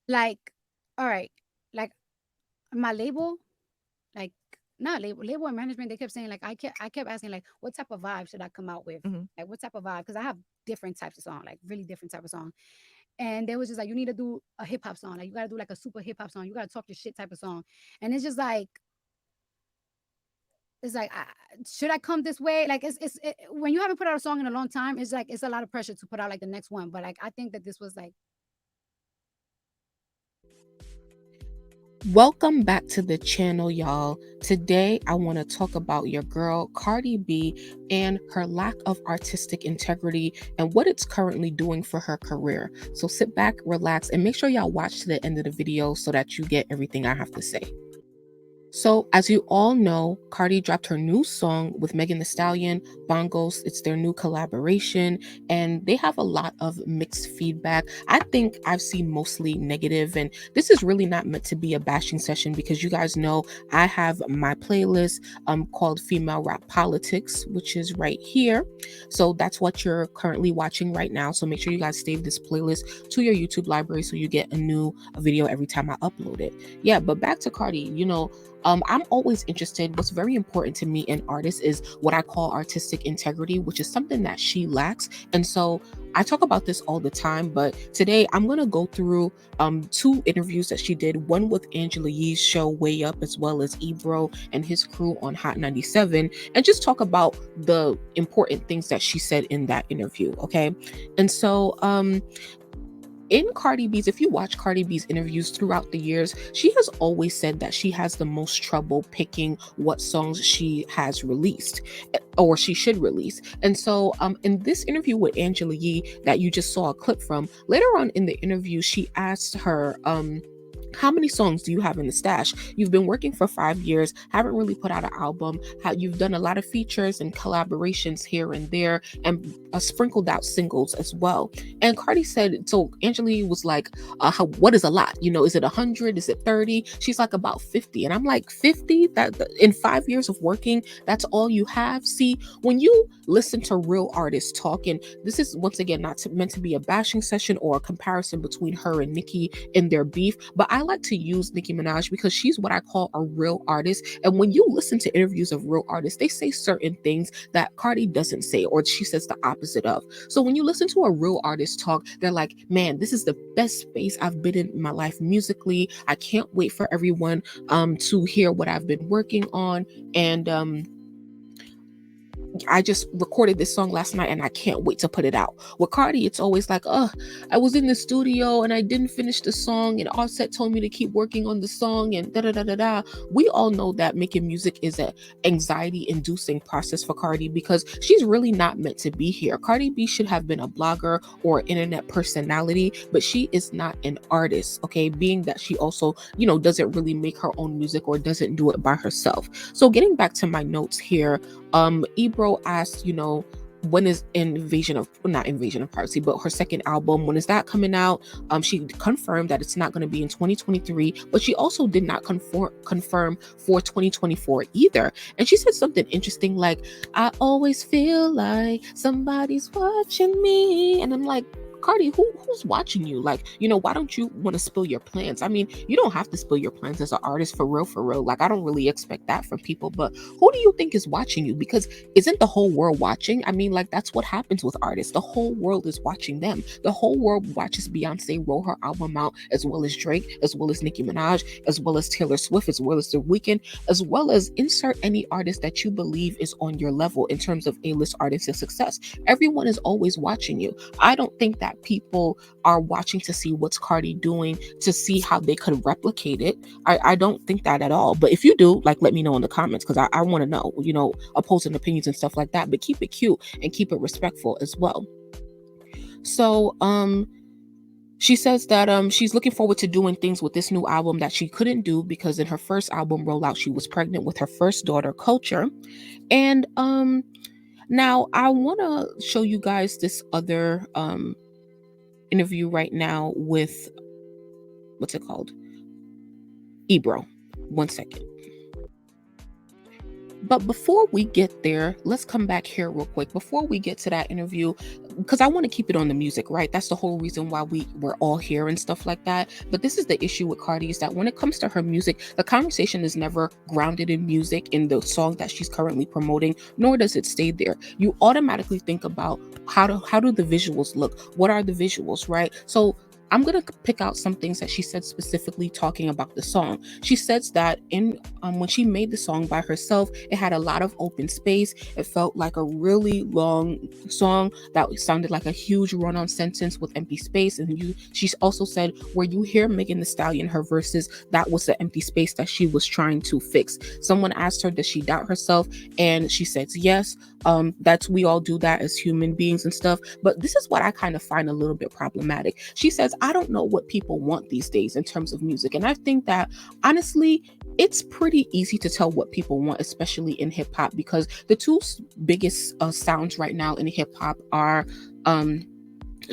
Like, all right, like my label, like not label and management, they kept saying like I kept asking like what type of vibe should I come out with? Mhm. Like what type of vibe? Because I have different types of song, like really different type of song. And they was just like, you need to do a hip hop song. Like you gotta do like a super hip hop song. You gotta talk your shit type of song. And it's just like should I come this way? Like when you haven't put out a song in a long time, it's like it's a lot of pressure to put out like the next one. But like I think that this was like Welcome back to the channel, y'all. Today, I want to talk about your girl, Cardi B, and her lack of artistic integrity and what it's currently doing for her career. So sit back, relax, and make sure y'all watch to the end of the video so that you get everything I have to say. So, as you all know, Cardi dropped her new song with Megan Thee Stallion, Bongos. It's their new collaboration, and they have a lot of mixed feedback. I think I've seen mostly negative, and this is really not meant to be a bashing session because you guys know I have my playlist called Female Rap Politics, which is right here. So that's what you're currently watching right now. So make sure you guys save this playlist to your YouTube library so you get a new video every time I upload it. Yeah, but back to Cardi, I'm always interested. What's very important to me in artists is what I call artistic integrity, which is something that she lacks. And so I talk about this all the time, but today I'm gonna go through two interviews that she did, one with Angela Yee's show Way Up, as well as Ebro and his crew on Hot 97, and just talk about the important things that she said in that interview. Okay. And so in Cardi B's, if you watch Cardi B's interviews throughout the years, she has always said that she has the most trouble picking what songs she has released or she should release. And so in this interview with Angela Yee that you just saw a clip from, later on in the interview, she asked her, how many songs do you have in the stash? You've been working for 5 years, haven't really put out an album. You've done a lot of features and collaborations here and there, and sprinkled out singles as well. And Cardi said, so Angela was like, what is a lot? Is it 100? Is it 30? She's like, about 50. And I'm like, 50? That in 5 years of working, that's all you have? See, when you listen to real artists talk, and this is once again not meant to be a bashing session or a comparison between her and Nicki in their beef, but I like to use Nicki Minaj because she's what I call a real artist. And when you listen to interviews of real artists, they say certain things that Cardi doesn't say, or she says the opposite of. So when you listen to a real artist talk, they're like, man, this is the best space I've been in my life musically. I can't wait for everyone to hear what I've been working on. And I just recorded this song last night and I can't wait to put it out. With Cardi, it's always like, oh, I was in the studio and I didn't finish the song, and Offset told me to keep working on the song, and da da da da da. We all know that making music is an anxiety-inducing process for Cardi because she's really not meant to be here. Cardi B should have been a blogger or an internet personality, but she is not an artist, okay? Being that she also, doesn't really make her own music or doesn't do it by herself. So getting back to my notes here, Ebro asked, when is not Invasion of Privacy, but her second album, when is that coming out? She confirmed that it's not going to be in 2023, but she also did not confirm for 2024 either. And she said something interesting like, I always feel like somebody's watching me. And I'm like, Cardi, who's watching you? Like, why don't you want to spill your plans? I mean, you don't have to spill your plans as an artist, for real, for real. Like, I don't really expect that from people, but who do you think is watching you? Because isn't the whole world watching? I mean, like, that's what happens with artists. The whole world is watching them. The whole world watches Beyonce roll her album out, as well as Drake, as well as Nicki Minaj, as well as Taylor Swift, as well as The Weeknd, as well as insert any artist that you believe is on your level in terms of A-list artist and success. Everyone is always watching you. I don't think that people are watching to see what's Cardi doing, to see how they could replicate it. I don't think that at all. But if you do, like, let me know in the comments, because I want to know, opposing opinions and stuff like that. But keep it cute and keep it respectful as well. So she says that she's looking forward to doing things with this new album that she couldn't do because in her first album rollout she was pregnant with her first daughter, Culture. And now I want to show you guys this other interview right now with, what's it called? Ebro. 1 second. But before we get there, let's come back here real quick. Before we get to that interview, because I want to keep it on the music, right? That's the whole reason why we're all here and stuff like that. But this is the issue with Cardi, is that when it comes to her music, the conversation is never grounded in music, in the song that she's currently promoting, nor does it stay there. You automatically think about how do the visuals look? What are the visuals, right? So I'm gonna pick out some things that she said specifically talking about the song. She says that in when she made the song by herself, it had a lot of open space. It felt like a really long song that sounded like a huge run-on sentence with empty space. And she also said where you hear Megan Thee Stallion her verses, that was the empty space that she was trying to fix. Someone asked her, does she doubt herself? And she says yes. That's, we all do that as human beings and stuff. But this is what I kind of find a little bit problematic. She says, I don't know what people want these days in terms of music. And I think that honestly, it's pretty easy to tell what people want, especially in hip hop, because the two biggest sounds right now in hip hop are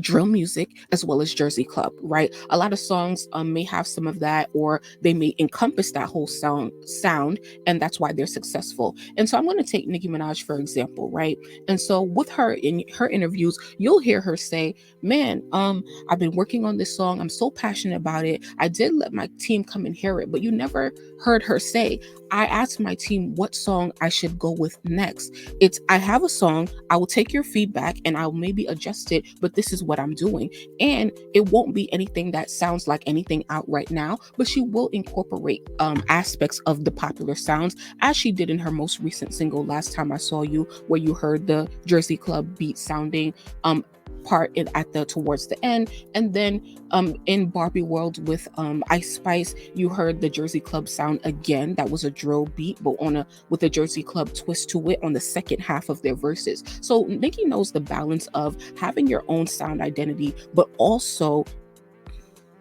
drill music as well as Jersey Club, right? A lot of songs may have some of that, or they may encompass that whole sound, and that's why they're successful. And so I'm going to take Nicki Minaj for example, right? And so with her, in her interviews, you'll hear her say, man, I've been working on this song, I'm so passionate about it, I did let my team come and hear it. But you never heard her say, I asked my team what song I should go with next. It's, I have a song, I will take your feedback and I'll maybe adjust it, but this is what I'm doing. And it won't be anything that sounds like anything out right now, but she will incorporate aspects of the popular sounds, as she did in her most recent single, Last Time I Saw You, where you heard the Jersey Club beat sounding part at the towards the end. And then in Barbie World with Ice Spice, you heard the Jersey Club sound again. That was a drill beat, but with a Jersey Club twist to it on the second half of their verses. So Nicki knows the balance of having your own sound identity, but also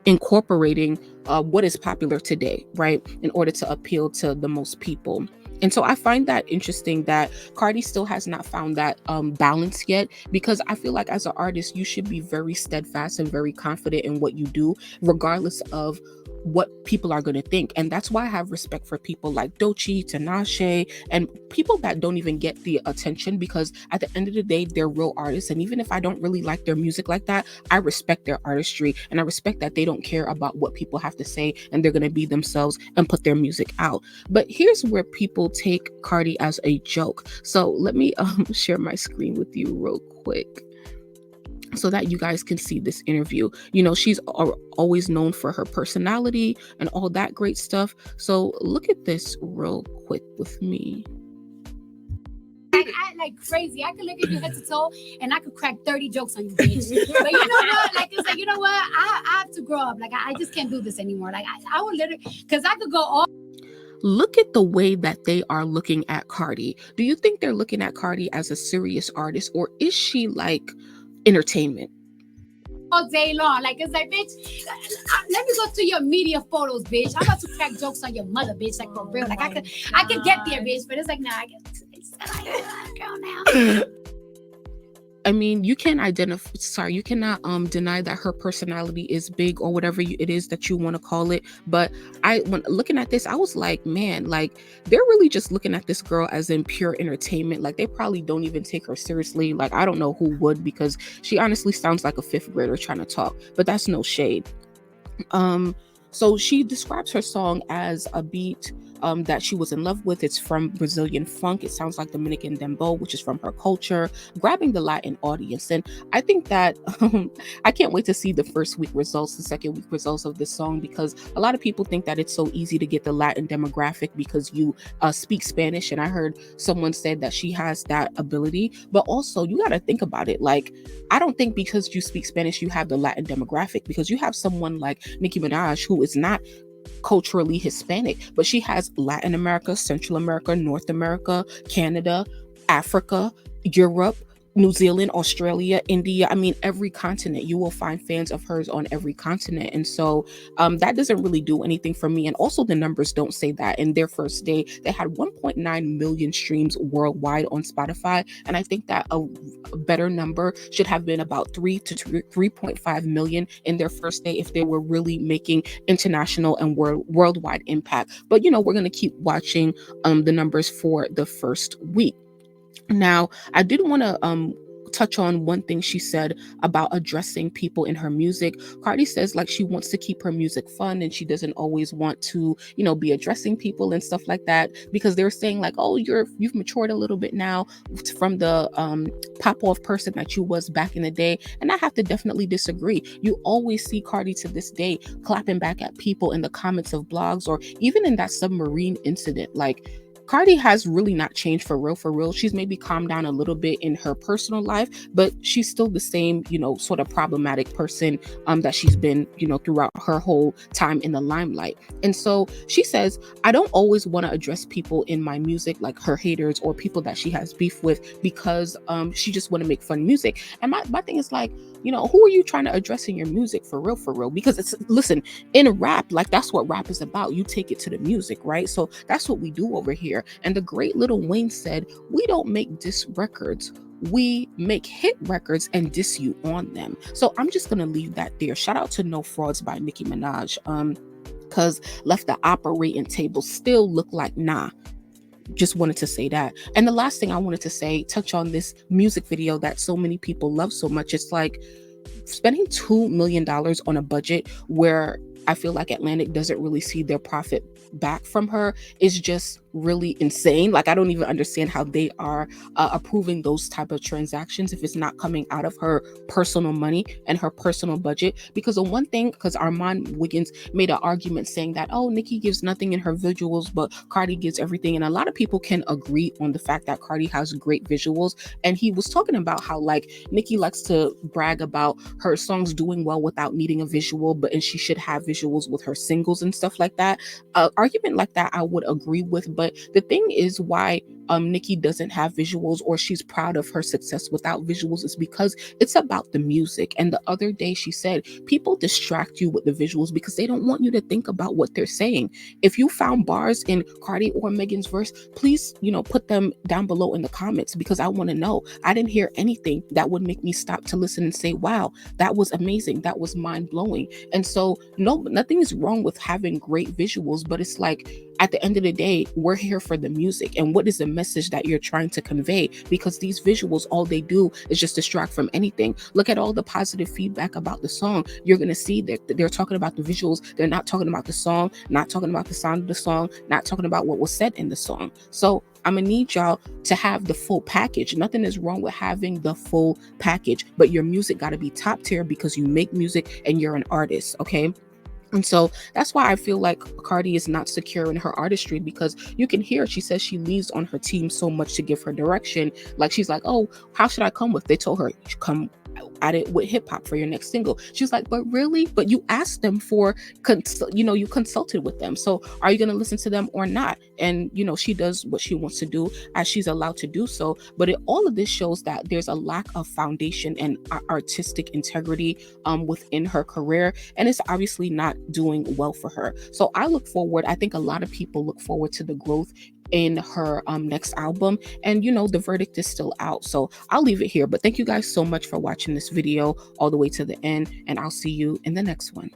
incorporating what is popular today, right, in order to appeal to the most people. And so I find that interesting that Cardi still has not found that balance yet, because I feel like as an artist, you should be very steadfast and very confident in what you do, regardless of what people are going to think. And that's why I have respect for people like Doechii, Tinashe, and people that don't even get the attention, because at the end of the day, they're real artists. And even if I don't really like their music like that, I respect their artistry, and I respect that they don't care about what people have to say, and they're going to be themselves and put their music out. But here's where people take Cardi as a joke. So let me share my screen with you real quick, so that you guys can see this interview. You know, she's always known for her personality and all that great stuff. So look at this real quick with me. I like crazy. I could look at you head to toe and I could crack 30 jokes on you, bitch. But you know what? Like, it's like, you know what? I have to grow up. Like, I just can't do this anymore. Like, I would literally, because I could go all. Look at the way that they are looking at Cardi. Do you think they're looking at Cardi as a serious artist, or is she like entertainment? All day long. Like, it's like, bitch, let me go to your media photos, bitch. I'm about to crack jokes on your mother, bitch. Like, for real. Like, I could get there, bitch. But it's like, nah, I get girl now. I mean, you cannot deny that her personality is big, or whatever it is that you want to call it. But when looking at this, I was like, man, like, they're really just looking at this girl as in pure entertainment. Like, they probably don't even take her seriously. Like, I don't know who would, because she honestly sounds like a fifth grader trying to talk, but that's no shade. So she describes her song as a beat that she was in love with. It's from Brazilian funk. It sounds like Dominican dembow, which is from her culture, grabbing the Latin audience. And I think that I can't wait to see the first week results, the second week results of this song, because a lot of people think that it's so easy to get the Latin demographic because you speak Spanish. And I heard someone said that she has that ability, but also you got to think about it. Like, I don't think because you speak Spanish, you have the Latin demographic, because you have someone like Nicki Minaj, who is not culturally Hispanic, but she has Latin America, Central America, North America, Canada, Africa, Europe, New Zealand, Australia, India. I mean, every continent. You will find fans of hers on every continent. And so that doesn't really do anything for me. And also, the numbers don't say that. In their first day, they had 1.9 million streams worldwide on Spotify. And I think that a better number should have been about 3 to 3.5 million in their first day if they were really making international and worldwide impact. But, we're going to keep watching the numbers for the first week. Now, I did want to touch on one thing she said about addressing people in her music. Cardi says like she wants to keep her music fun and she doesn't always want to, be addressing people and stuff like that, because they're saying like, oh, you've matured a little bit now from the pop off person that you was back in the day. And I have to definitely disagree. You always see Cardi to this day clapping back at people in the comments of blogs, or even in that submarine incident. Like, Cardi has really not changed for real, for real. She's maybe calmed down a little bit in her personal life, but she's still the same, sort of problematic person that she's been, throughout her whole time in the limelight. And so she says, I don't always want to address people in my music, like her haters or people that she has beef with, because she just want to make fun music. And my thing is like, who are you trying to address in your music for real, for real? Because listen, in rap, like that's what rap is about. You take it to the music, right? So that's what we do over here. And the great Lil Wayne said, we don't make diss records. We make hit records and diss you on them. So I'm just going to leave that there. Shout out to No Frauds by Nicki Minaj. Because left the operating table still look like nah. Just wanted to say that. And the last thing I wanted to say, touch on this music video that so many people love so much. It's like spending $2 million on a budget where I feel like Atlantic doesn't really see their profit back from her is just really insane. Like, I don't even understand how they are approving those type of transactions if it's not coming out of her personal money and her personal budget. Because the one thing, because Armand Wiggins made an argument saying that, oh, Nicki gives nothing in her visuals, but Cardi gives everything. And a lot of people can agree on the fact that Cardi has great visuals. And he was talking about how like Nicki likes to brag about her songs doing well without needing a visual, and she should have visuals with her singles and stuff like that. Argument like that I would agree with, but the thing is why Nicki doesn't have visuals, or she's proud of her success without visuals, is because it's about the music. And the other day she said people distract you with the visuals because they don't want you to think about what they're saying. If you found bars in Cardi or Megan's verse, please put them down below in the comments, because I want to know. I didn't hear anything that would make me stop to listen and say, wow, that was amazing, that was mind-blowing. And so nothing is wrong with having great visuals, but it's like at the end of the day, we're here for the music. And what is the message that you're trying to convey? Because these visuals, all they do is just distract from anything. Look at all the positive feedback about the song. You're going to see that they're talking about the visuals. They're not talking about the song, not talking about the sound of the song, not talking about what was said in the song. So I'm going to need y'all to have the full package. Nothing is wrong with having the full package, but your music got to be top tier because you make music and you're an artist, okay? And so that's why I feel like Cardi is not secure in her artistry, because you can hear, she says she leans on her team so much to give her direction. Like, she's like, oh, how should I come with? They told her, come at it with hip hop for your next single. She's like, but really? But you asked them for, you consulted with them. So are you going to listen to them or not? And, she does what she wants to do as she's allowed to do so. But all of this shows that there's a lack of foundation and artistic integrity within her career. And it's obviously not doing well for her. So I think a lot of people look forward to the growth in her next album. And the verdict is still out, so I'll leave it here. But thank you guys so much for watching this video all the way to the end, and I'll see you in the next one.